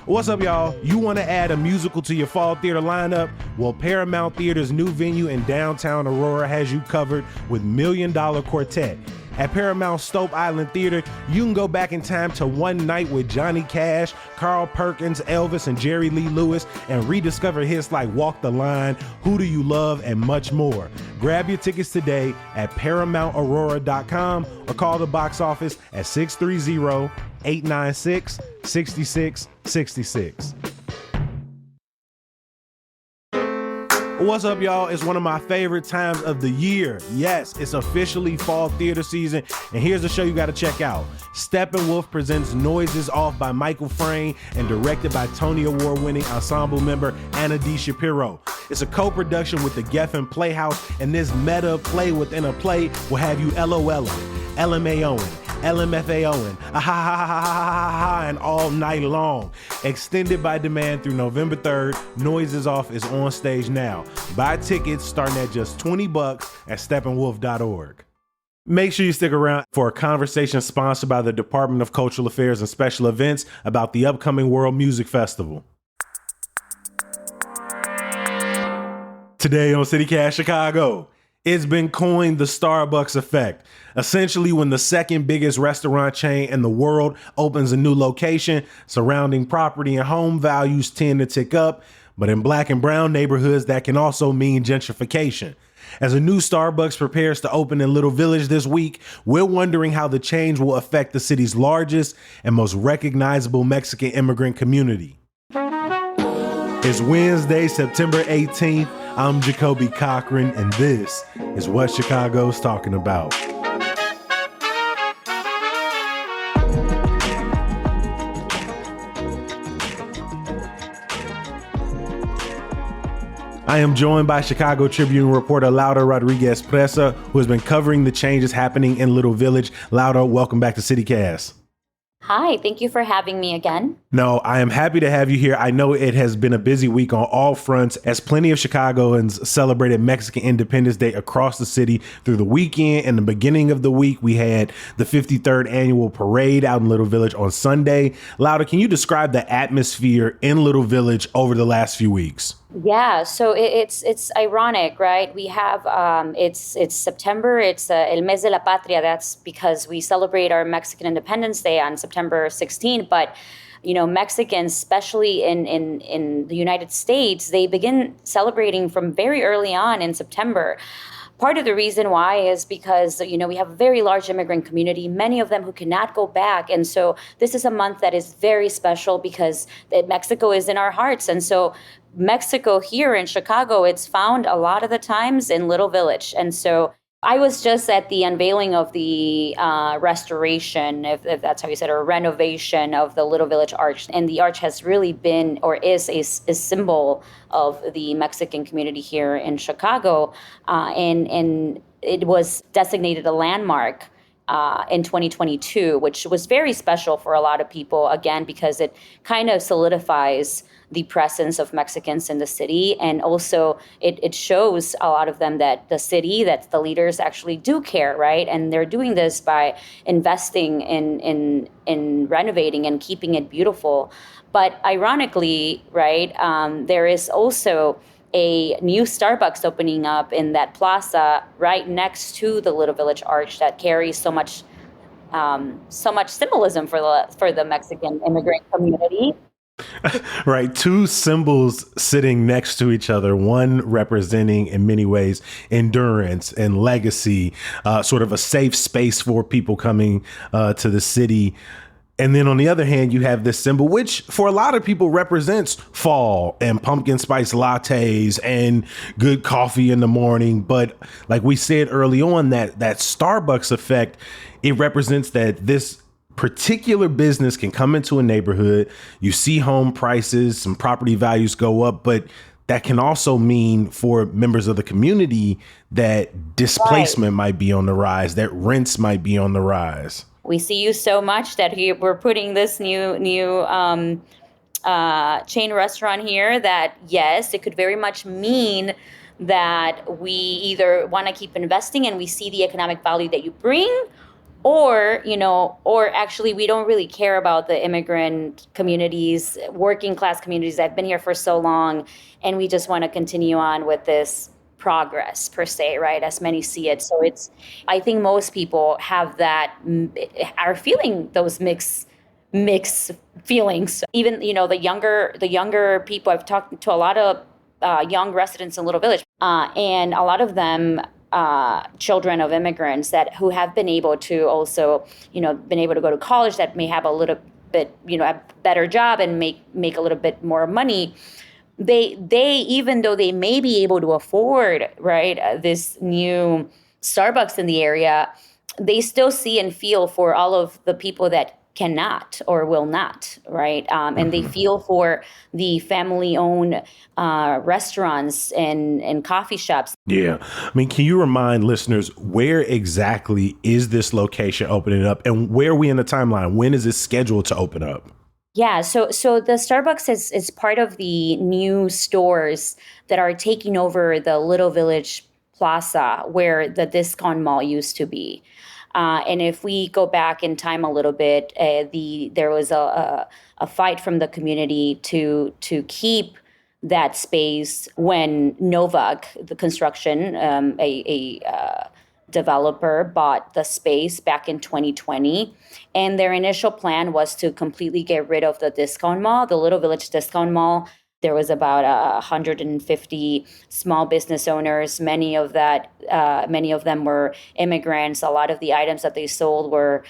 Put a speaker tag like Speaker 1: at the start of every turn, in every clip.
Speaker 1: What's up, y'all? You want to add a musical to your fall theater lineup? Well, Paramount Theater's new venue in downtown Aurora has you covered with $1 Million Quartet. At Paramount Stope Island Theater, you can go back in time to one night with Johnny Cash, Carl Perkins, Elvis, and Jerry Lee Lewis and rediscover hits like Walk the Line, Who Do You Love, and much more. Grab your tickets today at ParamountAurora.com or call the box office at 630-896-6666. What's up, y'all? It's one of my favorite times of the year. Yes, it's officially fall theater season, and here's the show you got to check out. Steppenwolf presents Noises Off by Michael Frayn and directed by Tony Award-winning ensemble member Anna D. Shapiro. It's a co-production with the Geffen Playhouse, and this meta play within a play will have you LOLing, LMAOing, LMFAOing, and all night long. Extended by demand through November 3rd, Noises Off is on stage now. Buy tickets starting at just $20 at steppenwolf.org. Make sure you stick around for a conversation sponsored by the Department of Cultural Affairs and Special Events about the upcoming World Music Festival. Today on CityCast Chicago, it's been coined the Starbucks effect. Essentially, when the second biggest restaurant chain in the world opens a new location, surrounding property and home values tend to tick up. But in Black and brown neighborhoods, that can also mean gentrification. As a new Starbucks prepares to open in Little Village this week, we're wondering how the change will affect the city's largest and most recognizable Mexican immigrant community. It's Wednesday, September 18th. I'm Jacoby Cochran, and this is what Chicago's talking about. I am joined by Chicago Tribune reporter Laura Rodriguez Presa, who has been covering the changes happening in Little Village. Laura, welcome back to CityCast.
Speaker 2: Hi, thank you for having me again.
Speaker 1: No, I am happy to have you here. I know it has been a busy week on all fronts as plenty of Chicagoans celebrated Mexican Independence Day across the city through the weekend. And the beginning of the week, we had the 53rd annual parade out in Little Village on Sunday. Laura, can you describe the atmosphere in Little Village over the last few weeks?
Speaker 2: Yeah, so it's ironic, right? We have it's September. It's El Mes de la Patria. That's because we celebrate our Mexican Independence Day on September 16th. But you know, Mexicans, especially in the United States, they begin celebrating from very early on in September. Part of the reason why is because, you know, we have a very large immigrant community, many of them who cannot go back. And so this is a month that is very special because Mexico is in our hearts. And so Mexico here in Chicago, it's found a lot of the times in Little Village. And so I was just at the unveiling of the restoration, if that's how you said, or renovation of the Little Village Arch. And the arch has really been, or is a symbol of the Mexican community here in Chicago. And it was designated a landmark in 2022, which was very special for a lot of people, again, because it kind of solidifies the presence of Mexicans in the city. And also it shows a lot of them that the city, that the leaders actually do care, right? And they're doing this by investing in renovating and keeping it beautiful. But ironically, right, there is also a new Starbucks opening up in that plaza right next to the Little Village Arch that carries so much symbolism for the Mexican immigrant community.
Speaker 1: Right. Two symbols sitting next to each other, one representing in many ways endurance and legacy, sort of a safe space for people coming to the city. And then on the other hand, you have this symbol, which for a lot of people represents fall and pumpkin spice lattes and good coffee in the morning. But like we said early on, that Starbucks effect, it represents that this particular business can come into a neighborhood. You see home prices, some property values go up, but that can also mean for members of the community that displacement might be on the rise, that rents might be on the rise.
Speaker 2: We see you so much that we're putting this new chain restaurant here that, yes, it could very much mean that we either want to keep investing and we see the economic value that you bring, Or, or actually we don't really care about the immigrant communities, working class communities that have been here for so long, and we just want to continue on with this progress per se, right? As many see it. So I think most people have are feeling those mixed feelings. Even, the younger people, I've talked to a lot of young residents in Little Village, and a lot of them children of immigrants who have been able to also, been able to go to college, that may have a little bit, a better job and make a little bit more money. They even though they may be able to afford, right, this new Starbucks in the area, they still see and feel for all of the people that cannot or will not, right? And they feel for the family-owned restaurants and coffee shops.
Speaker 1: Yeah. I mean, can you remind listeners, where exactly is this location opening up, and where are we in the timeline? When is it scheduled to open up?
Speaker 2: Yeah, so the Starbucks is part of the new stores that are taking over the Little Village Plaza where the Discount Mall used to be. And if we go back in time a little bit, there was a fight from the community to keep that space when Novak, the construction, a developer, bought the space back in 2020. And their initial plan was to completely get rid of the discount mall, the Little Village Discount Mall. There was about 150 small business owners. Many of them were immigrants. A lot of the items that they sold were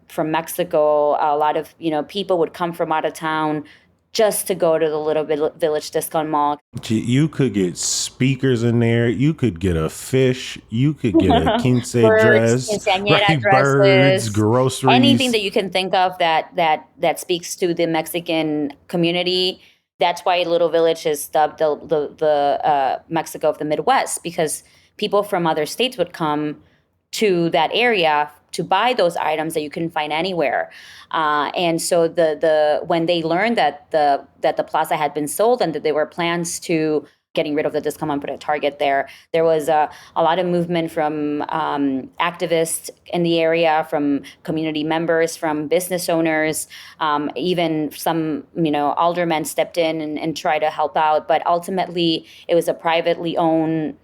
Speaker 2: from Mexico. A lot of people would come from out of town just to go to the Little Village Discount Mall.
Speaker 1: You could get speakers in there. You could get a fish. You could get a quince dress,
Speaker 2: quinceañera
Speaker 1: birds,
Speaker 2: dresses,
Speaker 1: groceries,
Speaker 2: anything that you can think of that speaks to the Mexican community. That's why Little Village is dubbed the Mexico of the Midwest, because people from other states would come to that area to buy those items that you couldn't find anywhere. And so when they learned that the plaza had been sold and that there were plans to getting rid of the discount and put a Target there was a lot of movement from activists in the area, from community members, from business owners, even some aldermen stepped in and tried to help out. But ultimately, it was a privately owned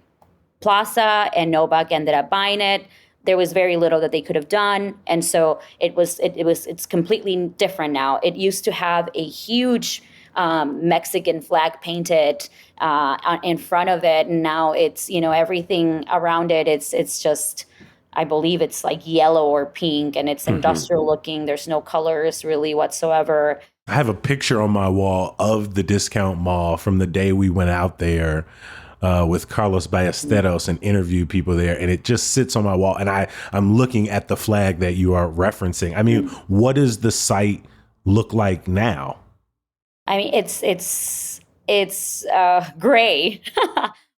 Speaker 2: plaza, and Novak ended up buying it. There was very little that they could have done, and so it's completely different now. It used to have a huge Mexican flag painted in front of it, and now it's everything around it. It's just, I believe it's like yellow or pink, and it's industrial looking. There's no colors really whatsoever.
Speaker 1: I have a picture on my wall of the discount mall from the day we went out there with Carlos Ballesteros and interviewed people there, and it just sits on my wall. And I'm looking at the flag that you are referencing. I mean, what does the site look like now?
Speaker 2: I mean, it's gray.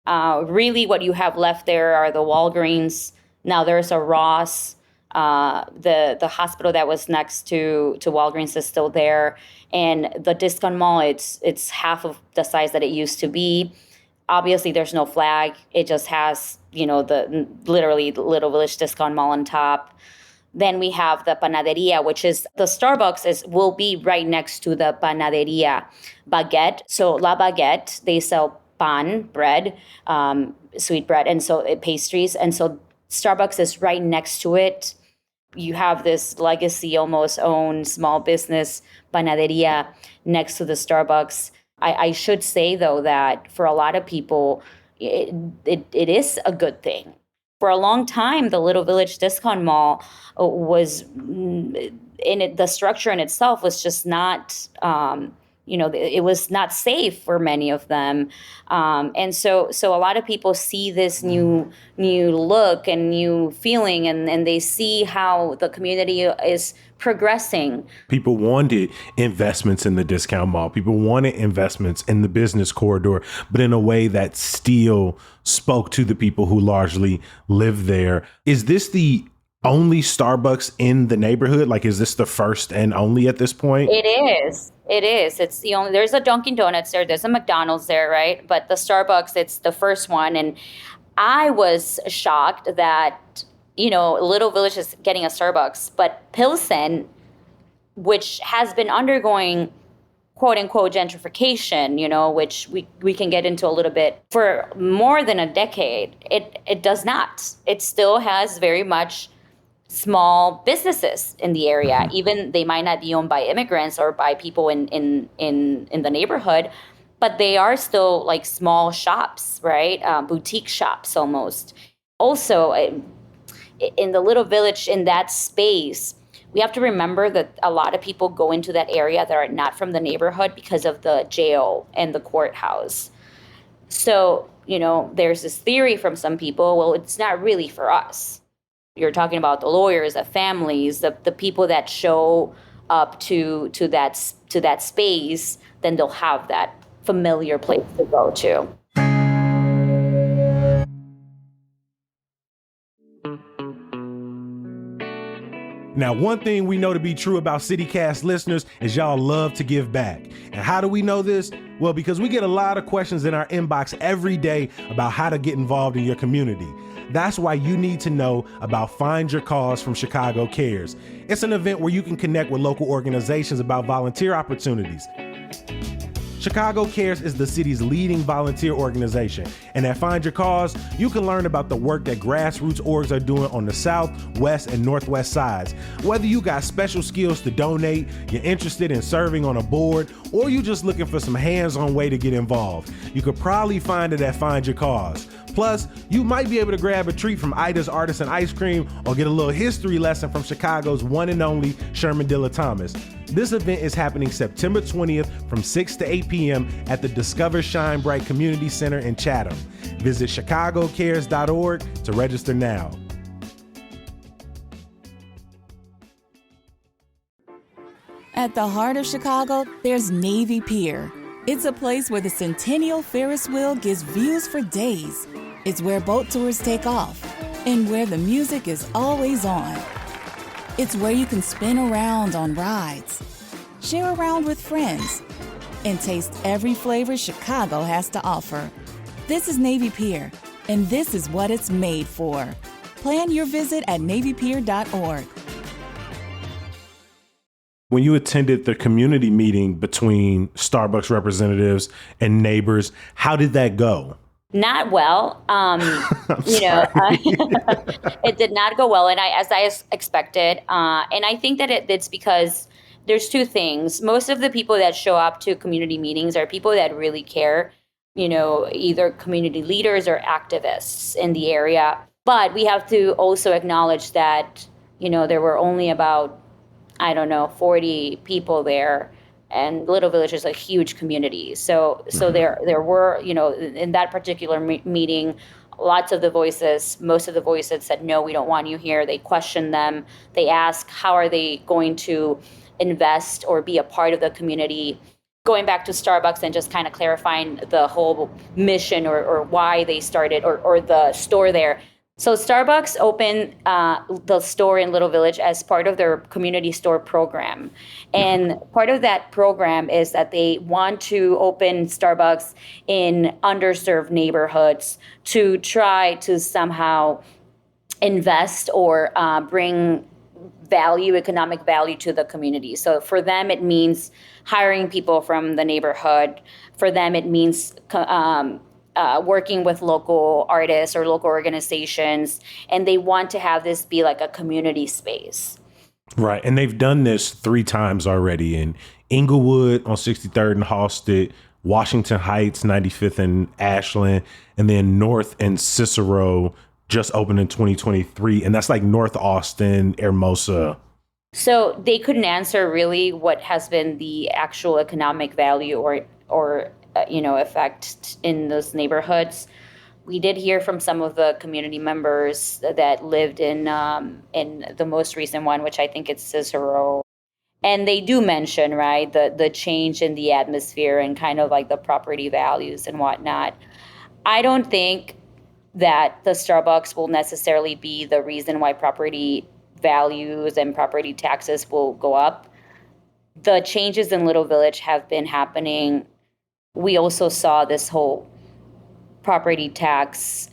Speaker 2: Really, what you have left there are the Walgreens. Now there's a Ross. The hospital that was next to Walgreens is still there, and the discount mall, it's half of the size that it used to be. Obviously, there's no flag. It just has, literally the Little Village Discount Mall on top. Then we have the Panaderia, which is the Starbucks will be right next to the Panaderia Baguette. So La Baguette, they sell pan, bread, sweet bread, and so pastries. And so Starbucks is right next to it. You have this legacy, almost owned small business Panaderia next to the Starbucks. I should say, though, that for a lot of people, it is a good thing. For a long time, the Little Village Discount Mall was the structure in itself was just not, it was not safe for many of them. And so a lot of people see this new look and new feeling, and they see how the community is progressing.
Speaker 1: People wanted investments in the discount mall. People wanted investments in the business corridor, but in a way that still spoke to the people who largely live there. Is this the only Starbucks in the neighborhood? Like, is this the first and only at this point?
Speaker 2: It is. It's the only. There's a Dunkin' Donuts there. There's a McDonald's there, right? But the Starbucks, it's the first one. And I was shocked that Little Village is getting a Starbucks, but Pilsen, which has been undergoing quote unquote gentrification, which we can get into a little bit, for more than a decade, it does not. It still has very much small businesses in the area. Mm-hmm. Even they might not be owned by immigrants or by people in the neighborhood, but they are still like small shops, right? Boutique shops almost. Also, in the Little Village, in that space, we have to remember that a lot of people go into that area that are not from the neighborhood because of the jail and the courthouse. So, there's this theory from some people, well, it's not really for us. You're talking about the lawyers, the families, the people that show up to that space, then they'll have that familiar place to go to.
Speaker 1: Now, one thing we know to be true about CityCast listeners is y'all love to give back. And how do we know this? Well, because we get a lot of questions in our inbox every day about how to get involved in your community. That's why you need to know about Find Your Cause from Chicago Cares. It's an event where you can connect with local organizations about volunteer opportunities. Chicago Cares is the city's leading volunteer organization, and at Find Your Cause, you can learn about the work that grassroots orgs are doing on the south, west, and northwest sides. Whether you got special skills to donate, you're interested in serving on a board, or you just looking for some hands-on way to get involved, you could probably find it at Find Your Cause. Plus, you might be able to grab a treat from Ida's Artisan Ice Cream or get a little history lesson from Chicago's one and only Sherman Dilla Thomas. This event is happening September 20th from 6 to 8 p.m. at the Discover Shine Bright Community Center in Chatham. Visit chicagocares.org to register now.
Speaker 3: At the heart of Chicago, there's Navy Pier. It's a place where the Centennial Ferris wheel gives views for days. It's where boat tours take off and where the music is always on. It's where you can spin around on rides, share around with friends, and taste every flavor Chicago has to offer. This is Navy Pier, and this is what it's made for. Plan your visit at navypier.org.
Speaker 1: When you attended the community meeting between Starbucks representatives and neighbors, how did that go?
Speaker 2: Not well. It did not go well, and as I expected. And I think that it's because there's two things. Most of the people that show up to community meetings are people that really care, either community leaders or activists in the area. But we have to also acknowledge that, there were only about 40 people there, and Little Village is a huge community. So there were, in that particular meeting, most of the voices said, no, we don't want you here. They questioned them. They asked, how are they going to invest or be a part of the community? Going back to Starbucks and just kind of clarifying the whole mission or why they started or the store there. So Starbucks opened the store in Little Village as part of their community store program. And part of that program is that they want to open Starbucks in underserved neighborhoods to try to somehow invest or bring economic value to the community. So for them, it means hiring people from the neighborhood. For them, it means working with local artists or local organizations, and they want to have this be like a community space.
Speaker 1: Right. And they've done this 3 times already in Inglewood on 63rd and Halsted, Washington Heights, 95th and Ashland, and then North and Cicero just opened in 2023. And that's like North Austin, Hermosa.
Speaker 2: So they couldn't answer really what has been the actual economic value or effect in those neighborhoods. We did hear from some of the community members that lived in the most recent one, which I think it's Cicero. And they do mention, right, the change in the atmosphere and kind of like the property values and whatnot. I don't think that the Starbucks will necessarily be the reason why property values and property taxes will go up. The changes in Little Village have been happening. We also saw this whole property tax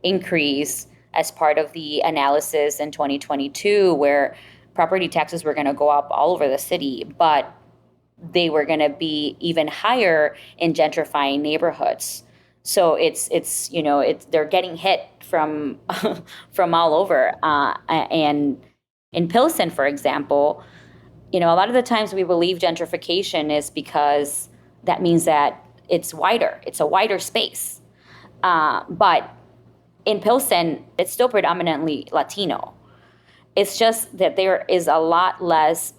Speaker 2: increase as part of the analysis in 2022, where property taxes were going to go up all over the city, but they were going to be even higher in gentrifying neighborhoods. So they're getting hit from from all over. And in Pilsen, for example, a lot of the times we believe gentrification is because that means that it's wider. It's a wider space. But in Pilsen, it's still predominantly Latino. It's just that there is a lot less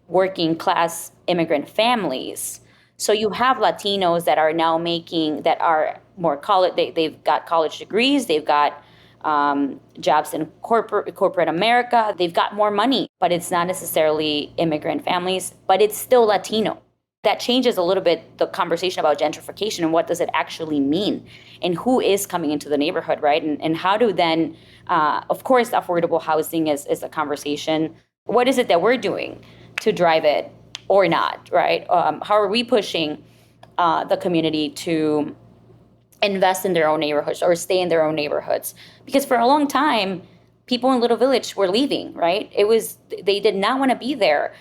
Speaker 2: working class immigrant families. So you have Latinos that are now that are more college, they've got college degrees, they've got jobs in corporate America, they've got more money, but it's not necessarily immigrant families, but it's still Latino. That changes a little bit the conversation about gentrification and what does it actually mean and who is coming into the neighborhood, right? And how do then, of course, affordable housing is a conversation. What is it that we're doing to drive it or not, right? How are we pushing the community to invest in their own neighborhoods or stay in their own neighborhoods? Because for a long time, people in Little Village were leaving, right? They did not want to be there.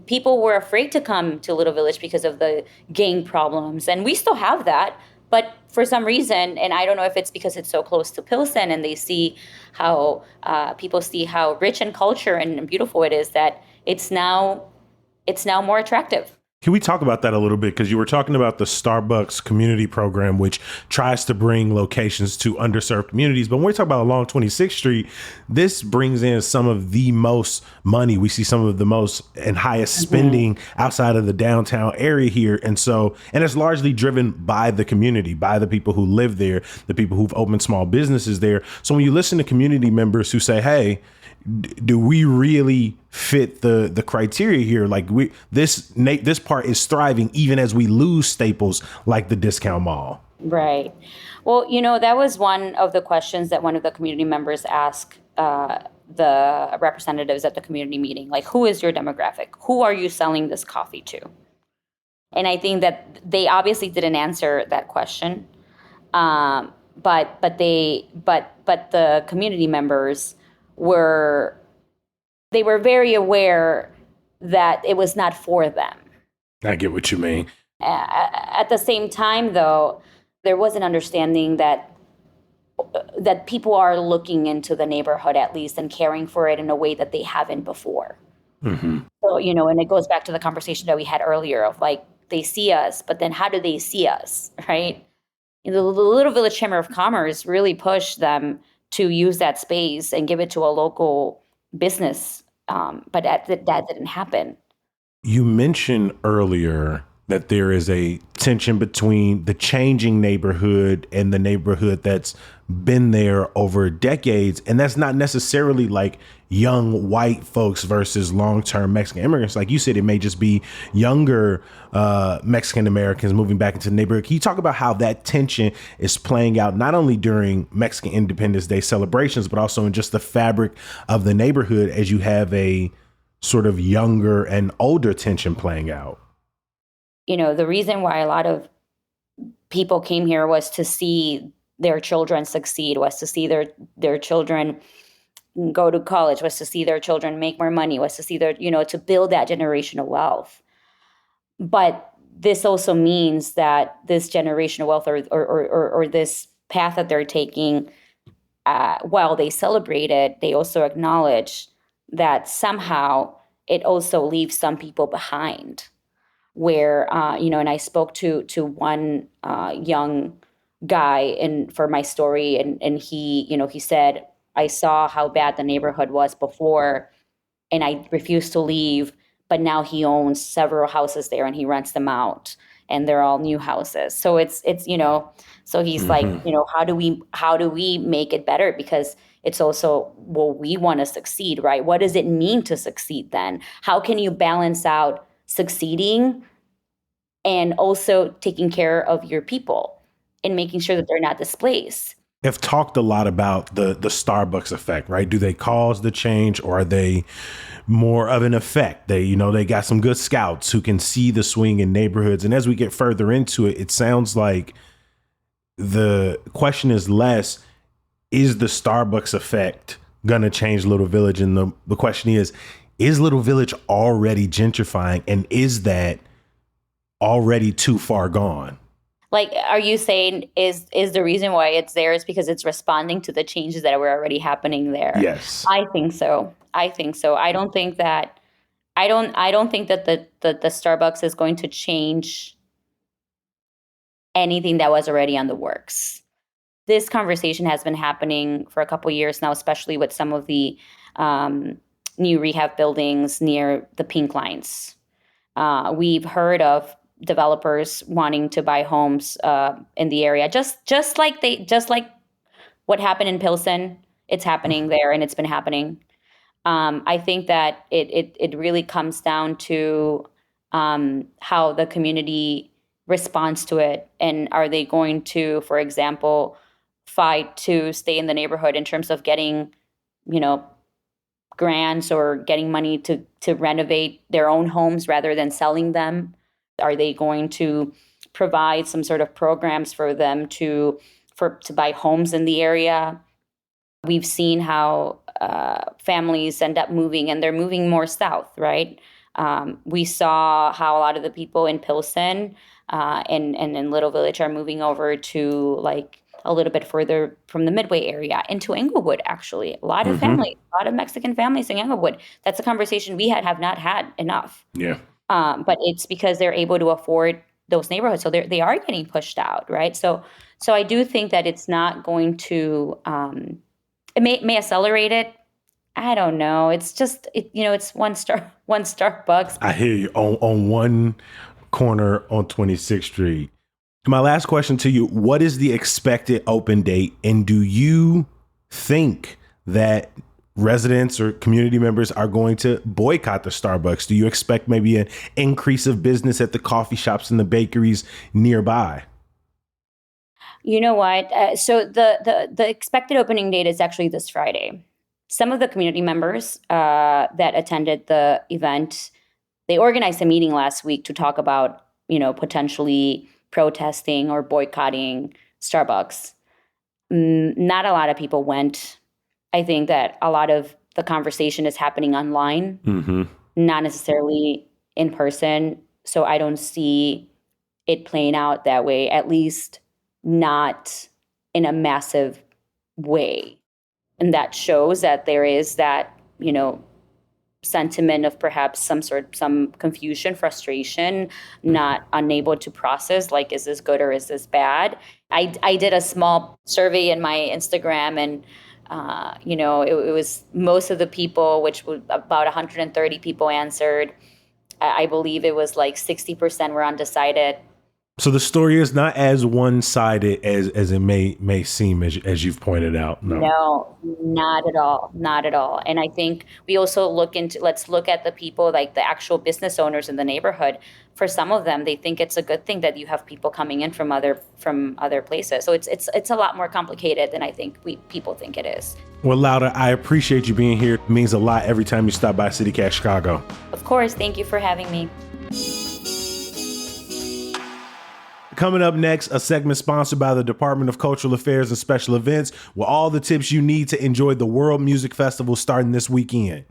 Speaker 2: People were afraid to come to Little Village because of the gang problems. And we still have that. But for some reason, and I don't know if it's because it's so close to Pilsen and they see how people see how rich in culture and beautiful it is, that it's now more attractive.
Speaker 1: Can we talk about that a little bit? Because you were talking about the Starbucks community program, which tries to bring locations to underserved communities. But when we talk about along 26th Street, this brings in some of the most money. We see some of the most and highest spending outside of the downtown area here. And it's largely driven by the community, by the people who live there, the people who've opened small businesses there. So when you listen to community members who say, hey, do we really fit the criteria here? Like this part is thriving even as we lose staples like the discount mall.
Speaker 2: Right. Well, that was one of the questions that one of the community members asked the representatives at the community meeting. Like, who is your demographic? Who are you selling this coffee to? And I think that they obviously didn't answer that question. But the community members were very aware that it was not for them.
Speaker 1: I get what you mean.
Speaker 2: At the same time, though, there was an understanding that people are looking into the neighborhood at least and caring for it in a way that they haven't before. Mm-hmm. So, and it goes back to the conversation that we had earlier of like, they see us, but then how do they see us, right? The Little Village Chamber of Commerce really pushed them to use that space and give it to a local business. But that didn't happen.
Speaker 1: You mentioned earlier that there is a tension between the changing neighborhood and the neighborhood that's been there over decades. And that's not necessarily like young white folks versus long-term Mexican immigrants. Like you said, it may just be younger Mexican Americans moving back into the neighborhood. Can you talk about how that tension is playing out, not only during Mexican Independence Day celebrations, but also in just the fabric of the neighborhood as you have a sort of younger and older tension playing out?
Speaker 2: The reason why a lot of people came here was to see their children succeed, was to see their children go to college, was to see their children make more money, was to see their, to build that generational wealth. But this also means that this generational wealth or this path that they're taking, while they celebrate it, they also acknowledge that somehow it also leaves some people behind. Where, and I spoke to one young guy for my story, and he said, I saw how bad the neighborhood was before, and I refused to leave, but now he owns several houses there, and he rents them out, and they're all new houses. So it's so he's like, how do we make it better? Because it's also, well, we want to succeed, right? What does it mean to succeed then? How can you balance out succeeding and also taking care of your people and making sure that they're not displaced?
Speaker 1: Have talked a lot about the Starbucks effect, right? Do they cause the change, or are they more of an effect? They got some good scouts who can see the swing in neighborhoods. And as we get further into it, it sounds like the question is less, is the Starbucks effect going to change Little Village? And the question is Little Village already gentrifying? And is that already too far gone?
Speaker 2: Like, are you saying is the reason why it's there is because it's responding to the changes that were already happening there?
Speaker 1: Yes.
Speaker 2: I think so. I don't think that the Starbucks is going to change anything that was already on the works. This conversation has been happening for a couple years now, especially with some of the new rehab buildings near the pink lines. We've heard of developers wanting to buy homes in the area, just like what happened in Pilsen. It's happening there, and it's been happening. I think that it really comes down to how the community responds to it, and are they going to, for example, fight to stay in the neighborhood in terms of getting, grants or getting money to renovate their own homes rather than selling them? Are they going to provide some sort of programs for them to buy homes in the area? We've seen how families end up moving, and they're moving more south, right? We saw how a lot of the people in Pilsen and in Little Village are moving over to like a little bit further from the Midway area into Englewood, actually. A lot of families, a lot of Mexican families in Englewood. That's a conversation we have not had enough.
Speaker 1: Yeah.
Speaker 2: But it's because they're able to afford those neighborhoods. So they are getting pushed out, right? So I do think that it's not going to, it may accelerate it. I don't know. It's just, it's one Starbucks.
Speaker 1: I hear you. On one corner on 26th Street. My last question to you, what is the expected open date? And do you think that residents or community members are going to boycott the Starbucks? Do you expect maybe an increase of business at the coffee shops and the bakeries nearby?
Speaker 2: You know what? So the expected opening date is actually this Friday. Some of the community members that attended the event, they organized a meeting last week to talk about, potentially protesting or boycotting Starbucks. Not a lot of people went. I think that a lot of the conversation is happening online, not necessarily in person. So I don't see it playing out that way, at least not in a massive way. And that shows that there is that, sentiment of perhaps some confusion, frustration, not unable to process, like, is this good or is this bad? I did a small survey in my Instagram, and it was most of the people, which was about 130 people answered. I believe it was like 60% were undecided.
Speaker 1: So the story is not as one-sided as it may seem, as you've pointed out.
Speaker 2: No, not at all. Not at all. And I think we also let's look at the people, like the actual business owners in the neighborhood. For some of them, they think it's a good thing that you have people coming in from other places. So it's a lot more complicated than I think people think it is.
Speaker 1: Well, Laura, I appreciate you being here. It means a lot every time you stop by CityCast Chicago.
Speaker 2: Of course. Thank you for having me.
Speaker 1: Coming up next, a segment sponsored by the Department of Cultural Affairs and Special Events, with all the tips you need to enjoy the World Music Festival starting this weekend.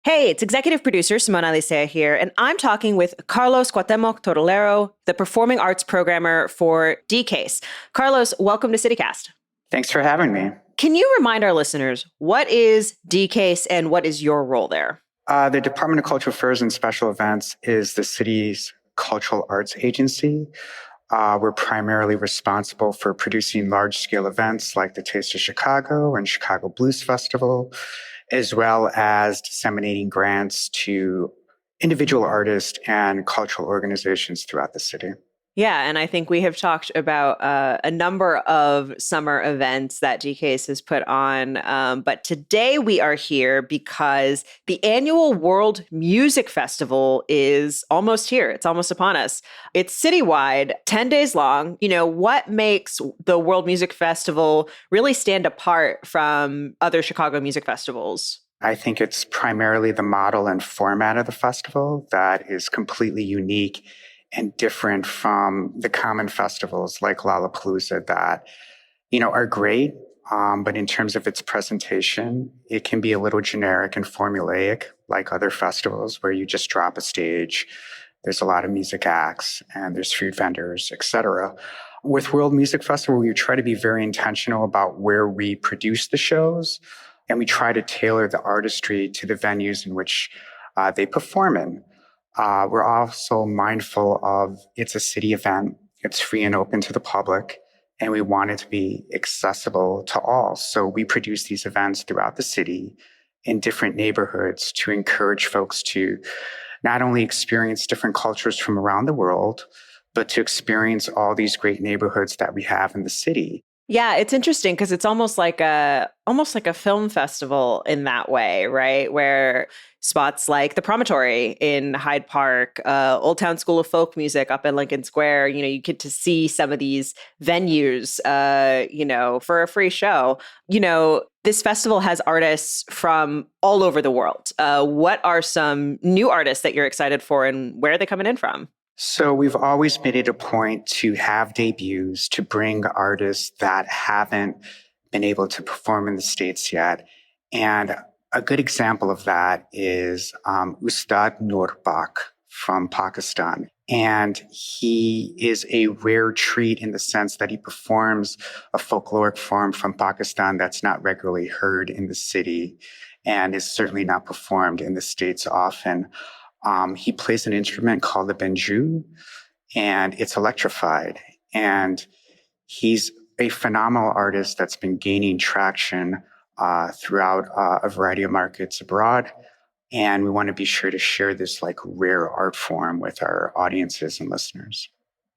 Speaker 4: Hey, it's executive producer Simona Licea here, and I'm talking with Carlos Cuauhtemoc Torolero, the performing arts programmer for DCASE. Carlos, welcome to CityCast.
Speaker 5: Thanks for having me.
Speaker 4: Can you remind our listeners, what is DCASE and what is your role there?
Speaker 5: The Department of Cultural Affairs and Special Events is the city's cultural arts agency. We're primarily responsible for producing large-scale events like the Taste of Chicago and Chicago Blues Festival, as well as disseminating grants to individual artists and cultural organizations throughout the city.
Speaker 4: Yeah, and I think we have talked about a number of summer events that DCASE has put on. But today we are here because the annual World Music Festival is almost here. It's almost upon us. It's citywide, 10 days long. What makes the World Music Festival really stand apart from other Chicago music festivals?
Speaker 5: I think it's primarily the model and format of the festival that is completely unique and different from the common festivals like Lollapalooza that, are great, But in terms of its presentation, it can be a little generic and formulaic, like other festivals where you just drop a stage. There's a lot of music acts and there's food vendors, etc. With World Music Festival, we try to be very intentional about where we produce the shows, and we try to tailor the artistry to the venues in which they perform in. We're also mindful of it's a city event, it's free and open to the public, and we want it to be accessible to all. So we produce these events throughout the city in different neighborhoods to encourage folks to not only experience different cultures from around the world, but to experience all these great neighborhoods that we have in the city.
Speaker 4: Yeah, it's interesting because it's almost like a film festival in that way, right? Where spots like the Promontory in Hyde Park, Old Town School of Folk Music up in Lincoln Square, you get to see some of these venues, for a free show. This festival has artists from all over the world. What are some new artists that you're excited for, and where are they coming in from?
Speaker 5: So we've always made it a point to have debuts, to bring artists that haven't been able to perform in the States yet. And a good example of that is Ustad Nurbak from Pakistan. And he is a rare treat in the sense that he performs a folkloric form from Pakistan that's not regularly heard in the city and is certainly not performed in the States often. He plays an instrument called the banjo, and it's electrified. And he's a phenomenal artist that's been gaining traction throughout a variety of markets abroad. And we want to be sure to share this rare art form with our audiences and listeners.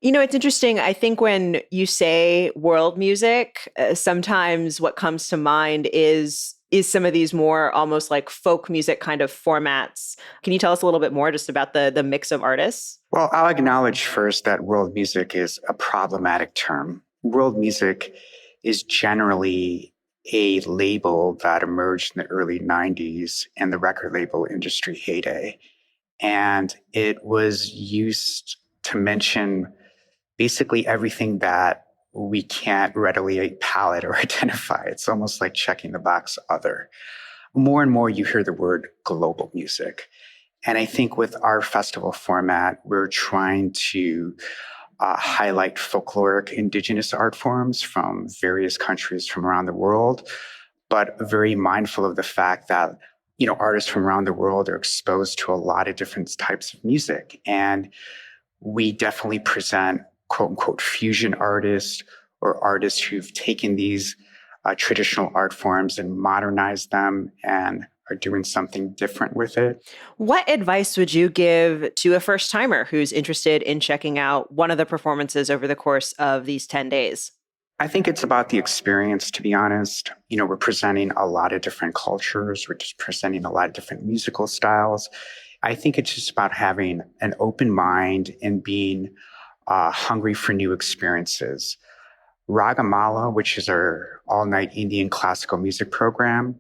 Speaker 4: It's interesting. I think when you say world music, sometimes what comes to mind is some of these more almost like folk music kind of formats. Can you tell us a little bit more just about the mix of artists?
Speaker 5: Well, I'll acknowledge first that world music is a problematic term. World music is generally a label that emerged in the early 90s in the record label industry heyday. And it was used to mention basically everything that we can't readily palette or identify. It's almost like checking the box other. More and more you hear the word global music. And I think with our festival format, we're trying to highlight folkloric indigenous art forms from various countries from around the world, but very mindful of the fact that, artists from around the world are exposed to a lot of different types of music. And we definitely present quote unquote fusion artists or artists who've taken these traditional art forms and modernized them and are doing something different with it.
Speaker 4: What advice would you give to a first timer who's interested in checking out one of the performances over the course of these 10 days?
Speaker 5: I think it's about the experience, to be honest. We're presenting a lot of different cultures. We're just presenting a lot of different musical styles. I think it's just about having an open mind and being hungry for new experiences. Ragamala, which is our all-night Indian classical music program,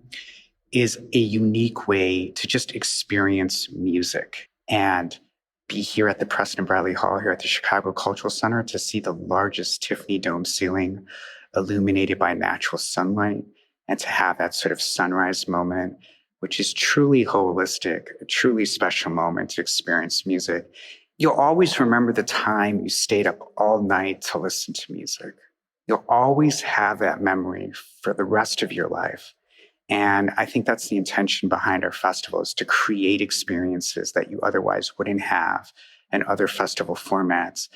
Speaker 5: is a unique way to just experience music and be here at the Preston Bradley Hall here at the Chicago Cultural Center to see the largest Tiffany dome ceiling illuminated by natural sunlight and to have that sort of sunrise moment, which is truly holistic, a truly special moment to experience music. You'll always remember the time you stayed up all night to listen to music. You'll always have that memory for the rest of your life. And I think that's the intention behind our festival, is to create experiences that you otherwise wouldn't have in other festival formats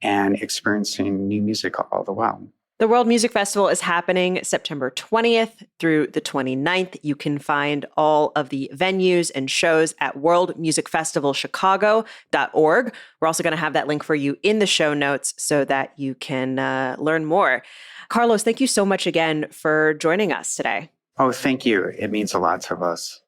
Speaker 5: and experiencing new music all the while.
Speaker 4: The World Music Festival is happening September 20th through the 29th. You can find all of the venues and shows at worldmusicfestivalchicago.org. We're also going to have that link for you in the show notes so that you can learn more. Carlos, thank you so much again for joining us today.
Speaker 5: Oh, thank you. It means a lot to us.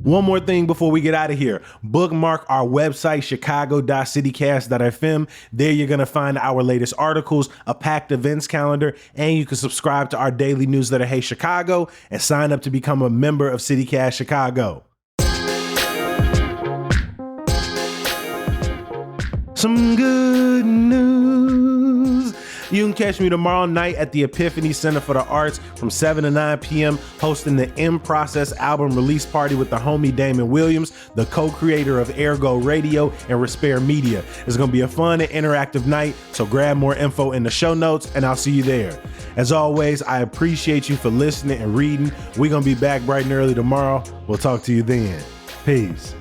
Speaker 1: One more thing before we get out of here. Bookmark our website, chicago.citycast.fm. There you're going to find our latest articles, a packed events calendar, and you can subscribe to our daily newsletter, Hey Chicago, and sign up to become a member of CityCast Chicago. Some good news. You can catch me tomorrow night at the Epiphany Center for the Arts from 7 to 9 p.m. hosting the In Process album release party with the homie Damon Williams, the co-creator of Ergo Radio and Respire Media. It's going to be a fun and interactive night, so grab more info in the show notes and I'll see you there. As always, I appreciate you for listening and reading. We're going to be back bright and early tomorrow. We'll talk to you then. Peace.